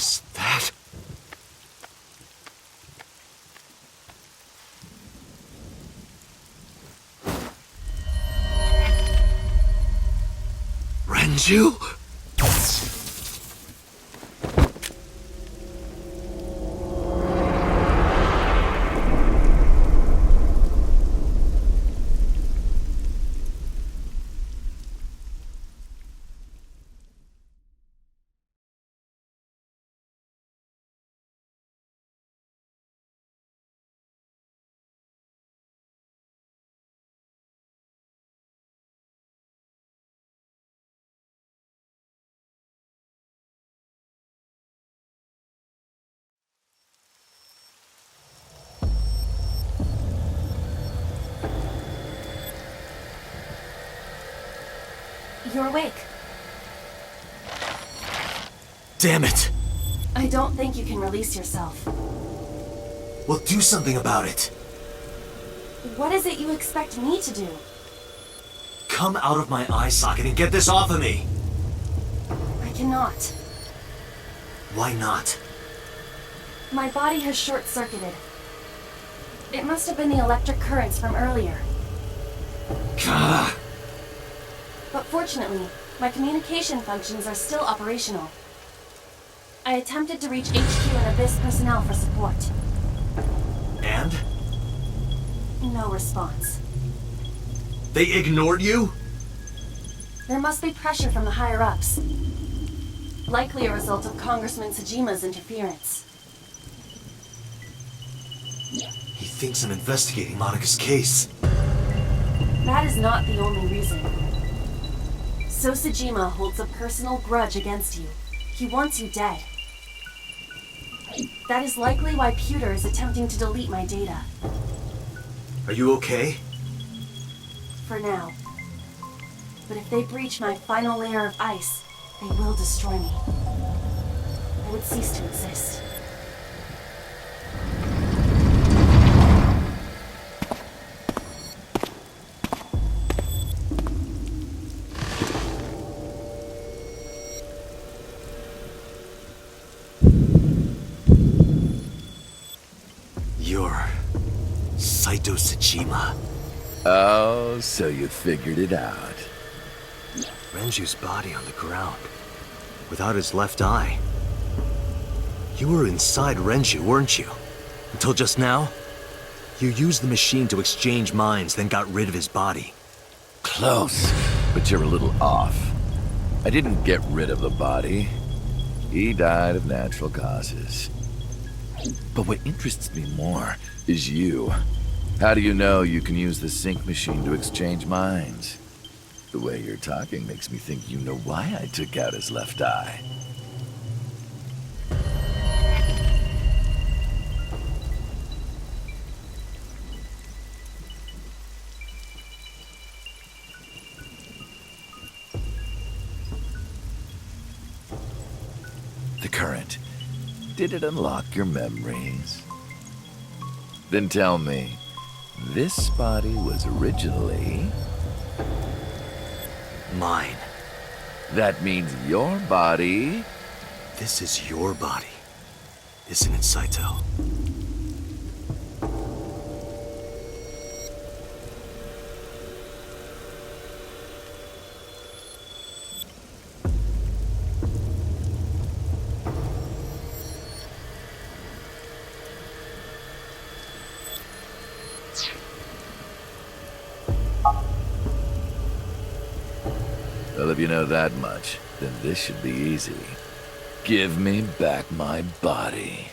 is that? Renju? You're awake. Damn it! I don't think you can release yourself. Well, do something about it. What is it you expect me to do? Come out of my eye socket and get this off of me! I cannot. Why not? My body has short-circuited. It must have been the electric currents from earlier. Gah! But fortunately, my communication functions are still operational. I attempted to reach HQ and Abyss personnel for support. And? No response. They ignored you? There must be pressure from the higher-ups. Likely a result of Congressman Tsujima's interference. He thinks I'm investigating Monika's case. That is not the only reason. So Tsujima holds a personal grudge against you. He wants you dead. That is likely why Pewter is attempting to delete my data. Are you okay? For now. But if they breach my final layer of ice, they will destroy me. I would cease to exist. You're Saito Tsuchima. Oh, so you figured it out. Renju's body on the ground, without his left eye. You were inside Renju, weren't you? Until just now? You used the machine to exchange minds, then got rid of his body. Close, but you're a little off. I didn't get rid of the body. He died of natural causes. But what interests me more is you. How do you know you can use the sync machine to exchange minds? The way you're talking makes me think you know why I took out his left eye. The current. Did it unlock your memories? Then tell me, this body was originally... Mine. That means your body... This is your body, isn't it, Saito? Well, if you know that much, then this should be easy. Give me back my body.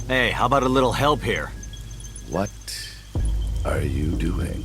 Hey, how about a little help here? What are you doing?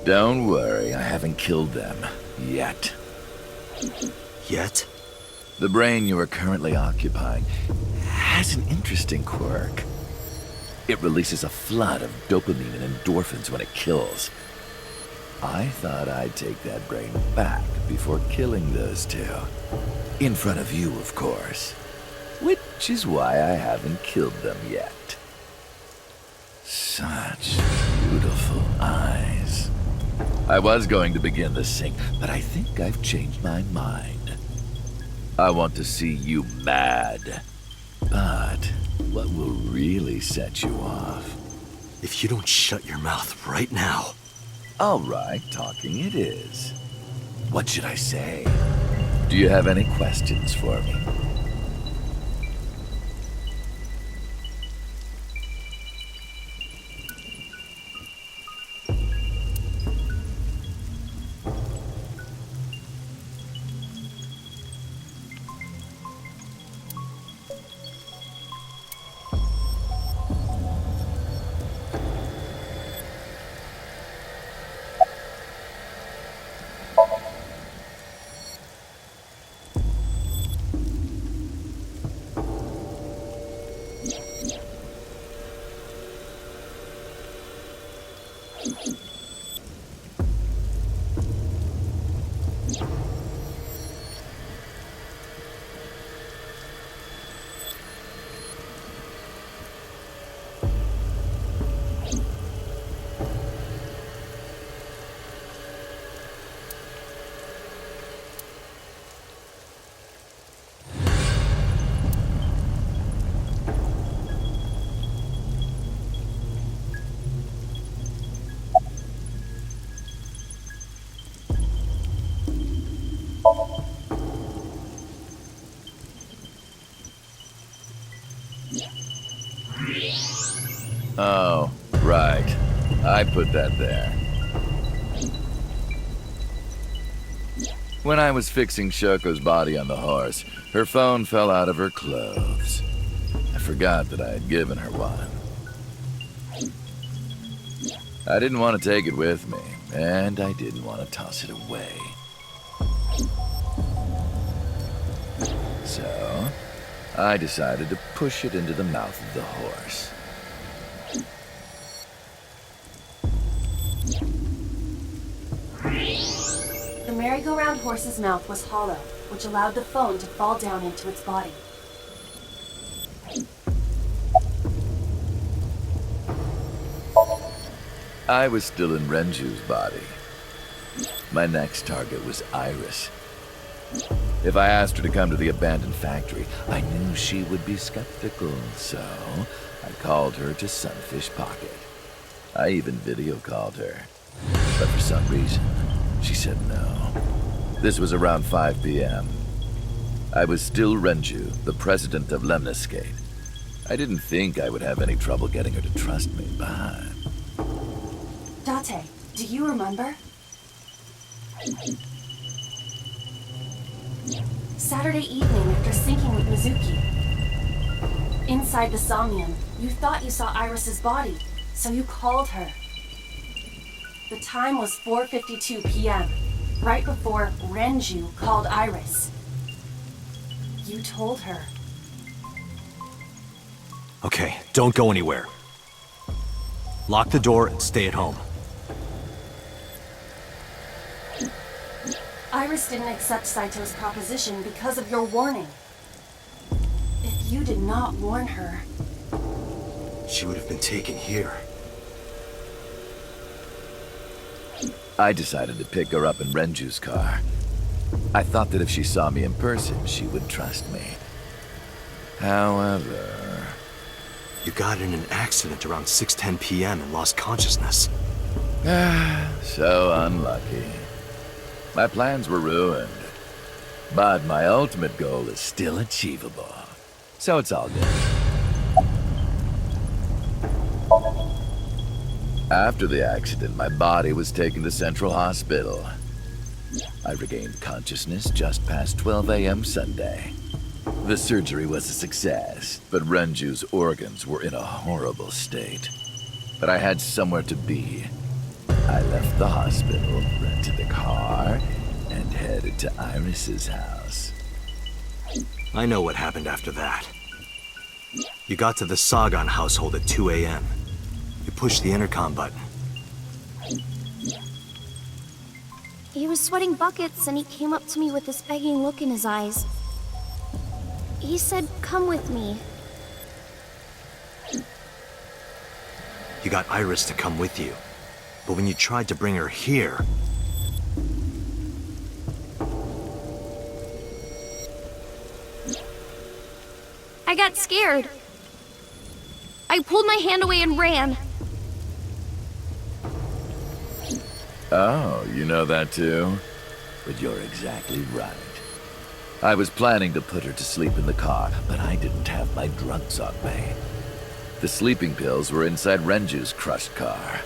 Don't worry, I haven't killed them. Yet. Yet? The brain you are currently occupying has an interesting quirk. It releases a flood of dopamine and endorphins when it kills. I thought I'd take that brain back before killing those two. In front of you, of course. Which is why I haven't killed them yet. Such beautiful eyes. I was going to begin the sync, but I think I've changed my mind. I want to see you mad. But what will really set you off? If you don't shut your mouth right now. All right, talking it is. What should I say? Do you have any questions for me? Oh, right. I put that there. When I was fixing Shoko's body on the horse, her phone fell out of her clothes. I forgot that I had given her one. I didn't want to take it with me, and I didn't want to toss it away. So, I decided to push it into the mouth of the horse. The merry-go-round horse's mouth was hollow, which allowed the phone to fall down into its body. I was still in Renju's body. My next target was Iris. If I asked her to come to the abandoned factory, I knew she would be skeptical, so I called her to Sunfish Pocket. I even video called her, but for some reason, she said no. This was around 5 p.m. I was still Renju, the president of Lemniscate. I didn't think I would have any trouble getting her to trust me, but... Date, do you remember? Saturday evening after syncing with Mizuki. Inside the Somnium, you thought you saw Iris's body, so you called her. The time was 4:52 p.m., right before Renju called Iris. You told her. Okay, don't go anywhere. Lock the door and stay at home. Iris didn't accept Saito's proposition because of your warning. If you did not warn her... She would have been taken here. I decided to pick her up in Renju's car. I thought that if she saw me in person, she would trust me. However... You got in an accident around 6:10 p.m. and lost consciousness. So unlucky. My plans were ruined. But my ultimate goal is still achievable. So it's all good. After the accident, my body was taken to Central Hospital. I regained consciousness just past 12 a.m. Sunday. The surgery was a success, but Renju's organs were in a horrible state. But I had somewhere to be. I left the hospital, rented a car, and headed to Iris's house. I know what happened after that. You got to the Sagan household at 2 a.m. You pushed the intercom button. He was sweating buckets and he came up to me with this begging look in his eyes. He said, "Come with me." You got Iris to come with you. But when you tried to bring her here... I got scared. I pulled my hand away and ran. Oh, you know that too? But you're exactly right. I was planning to put her to sleep in the car, but I didn't have my drugs on me. The sleeping pills were inside Renju's crushed car.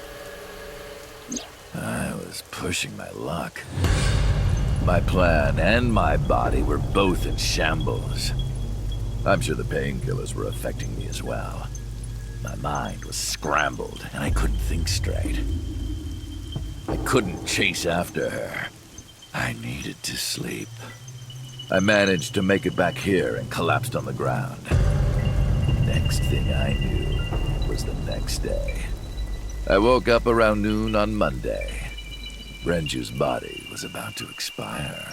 I was pushing my luck. My plan and my body were both in shambles. I'm sure the painkillers were affecting me as well. My mind was scrambled, and I couldn't think straight. I couldn't chase after her. I needed to sleep. I managed to make it back here and collapsed on the ground. Next thing I knew was the next day. I woke up around noon on Monday. Renju's body was about to expire.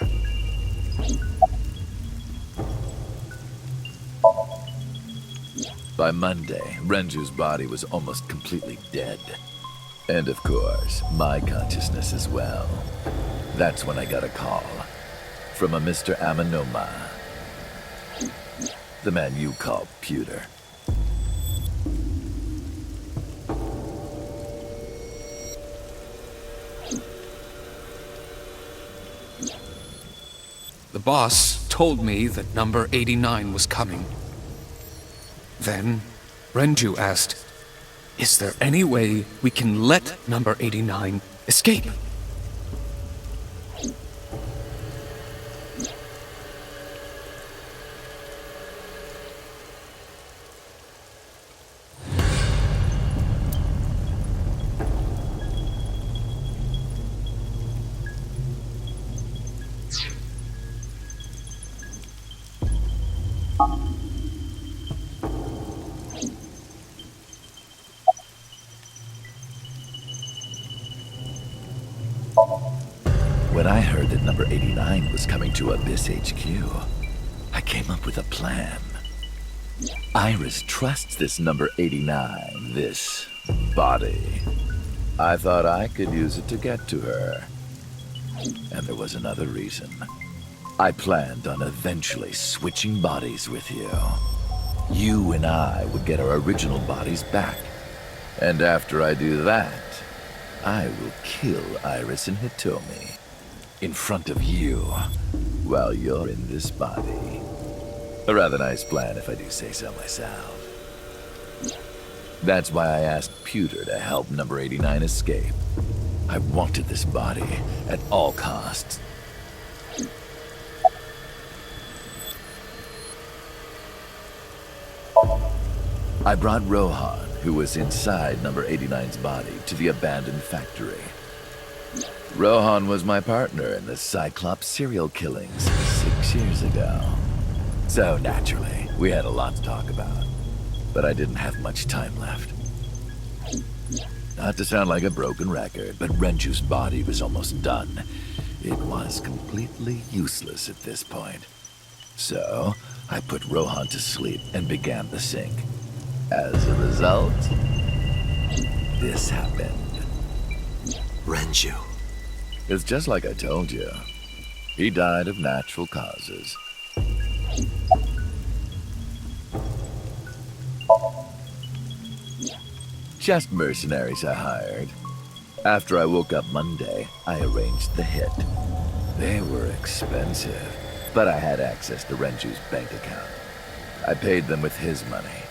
By Monday, Renju's body was almost completely dead. And of course, my consciousness as well. That's when I got a call from a Mr. Amanoma. The man you call Pewter. The boss told me that number 89 was coming. Then, Renju asked, "Is there any way we can let number 89 escape?" When I heard that number 89 was coming to Abyss HQ, I came up with a plan. Iris trusts this number 89, this body. I thought I could use it to get to her. And there was another reason. I planned on eventually switching bodies with you. You and I would get our original bodies back. And after I do that, I will kill Iris and Hitomi in front of you while you're in this body. A rather nice plan if I do say so myself. That's why I asked Pewter to help number 89 escape. I wanted this body at all costs. I brought Rohan, who was inside number 89's body, to the abandoned factory. Rohan was my partner in the Cyclops serial killings 6 years ago. So naturally, we had a lot to talk about. But I didn't have much time left. Not to sound like a broken record, but Renju's body was almost done. It was completely useless at this point. So, I put Rohan to sleep and began the sync. As a result, this happened. Renju. It's just like I told you. He died of natural causes. Just mercenaries I hired. After I woke up Monday, I arranged the hit. They were expensive, but I had access to Renju's bank account. I paid them with his money.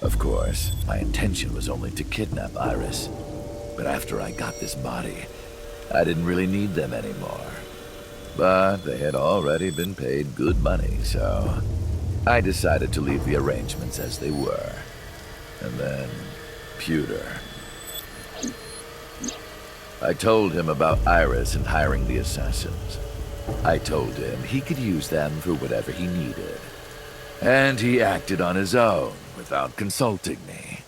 Of course, my intention was only to kidnap Iris. But after I got this body, I didn't really need them anymore. But they had already been paid good money, so I decided to leave the arrangements as they were. And then, Pewter. I told him about Iris and hiring the assassins. I told him he could use them for whatever he needed. And he acted on his own without consulting me.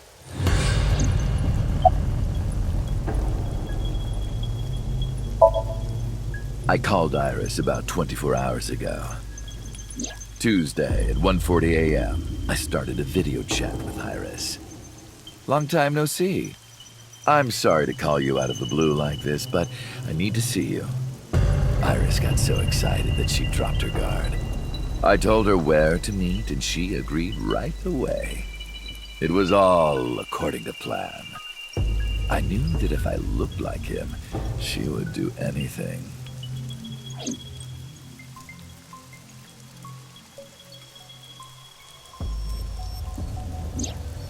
I called Iris about 24 hours ago. Tuesday at 1:40 a.m., I started a video chat with Iris. Long time no see. I'm sorry to call you out of the blue like this, but I need to see you. Iris got so excited that she dropped her guard. I told her where to meet, and she agreed right away. It was all according to plan. I knew that if I looked like him, she would do anything.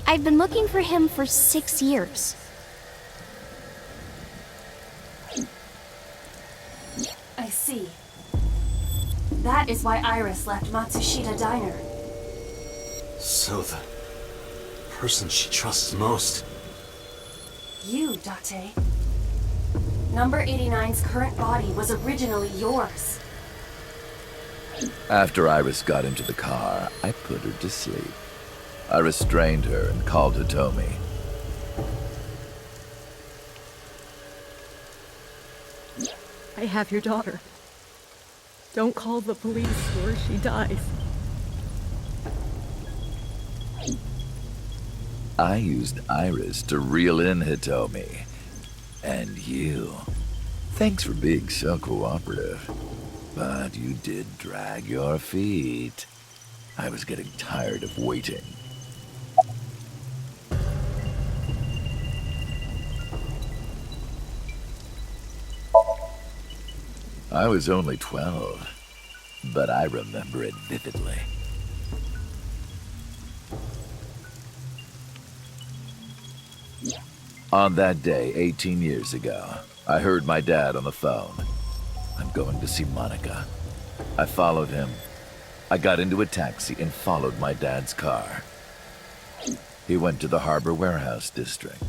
I've been looking for him for 6 years. I see. That is why Iris left Matsushita Diner. So the person she trusts most. You, Date. Number 89's current body was originally yours. After Iris got into the car, I put her to sleep. I restrained her and called Hitomi. I have your daughter. Don't call the police or she dies. I used Iris to reel in Hitomi. And you. Thanks for being so cooperative. But you did drag your feet. I was getting tired of waiting. I was only 12, but I remember it vividly. On that day, 18 years ago, I heard my dad on the phone. I'm going to see Monica. I followed him. I got into a taxi and followed my dad's car. He went to the Harbor Warehouse District.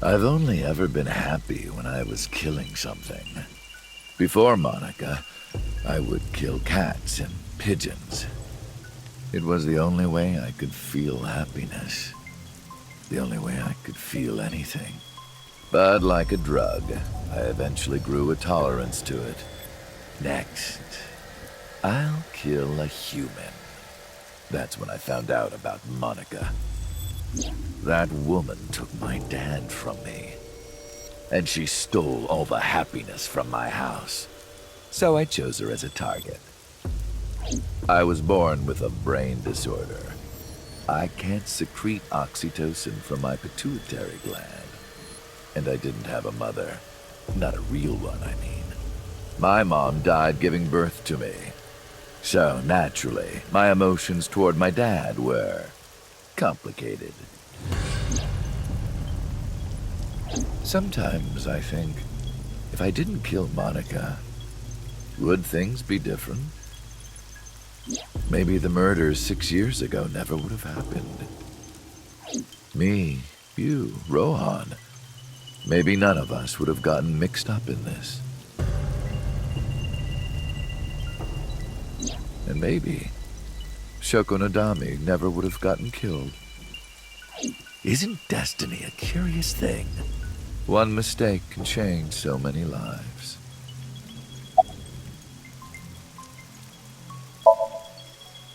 I've only ever been happy when I was killing something. Before Monica, I would kill cats and pigeons. It was the only way I could feel happiness. The only way I could feel anything. But like a drug, I eventually grew a tolerance to it. Next, I'll kill a human. That's when I found out about Monica. That woman took my dad from me. And she stole all the happiness from my house. So I chose her as a target. I was born with a brain disorder. I can't secrete oxytocin from my pituitary gland. And I didn't have a mother. Not a real one, I mean. My mom died giving birth to me. So naturally, my emotions toward my dad were complicated. Sometimes I think, if I didn't kill Monica, would things be different? Maybe the murders 6 years ago never would have happened. Me, you, Rohan. Maybe none of us would have gotten mixed up in this. And maybe Shoko Nadami never would have gotten killed. Isn't destiny a curious thing? One mistake can change so many lives.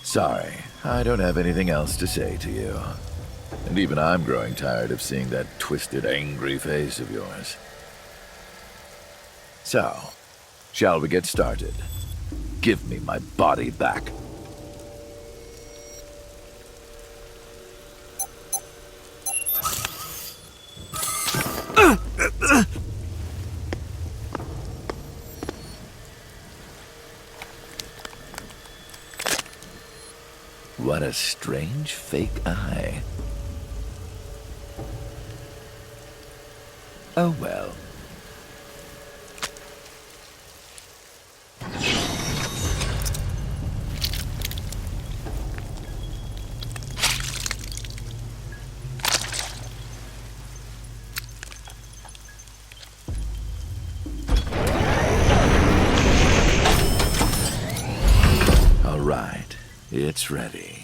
Sorry, I don't have anything else to say to you. And even I'm growing tired of seeing that twisted, angry face of yours. So, shall we get started? Give me my body back. What a strange fake eye. Oh well. All right, it's ready.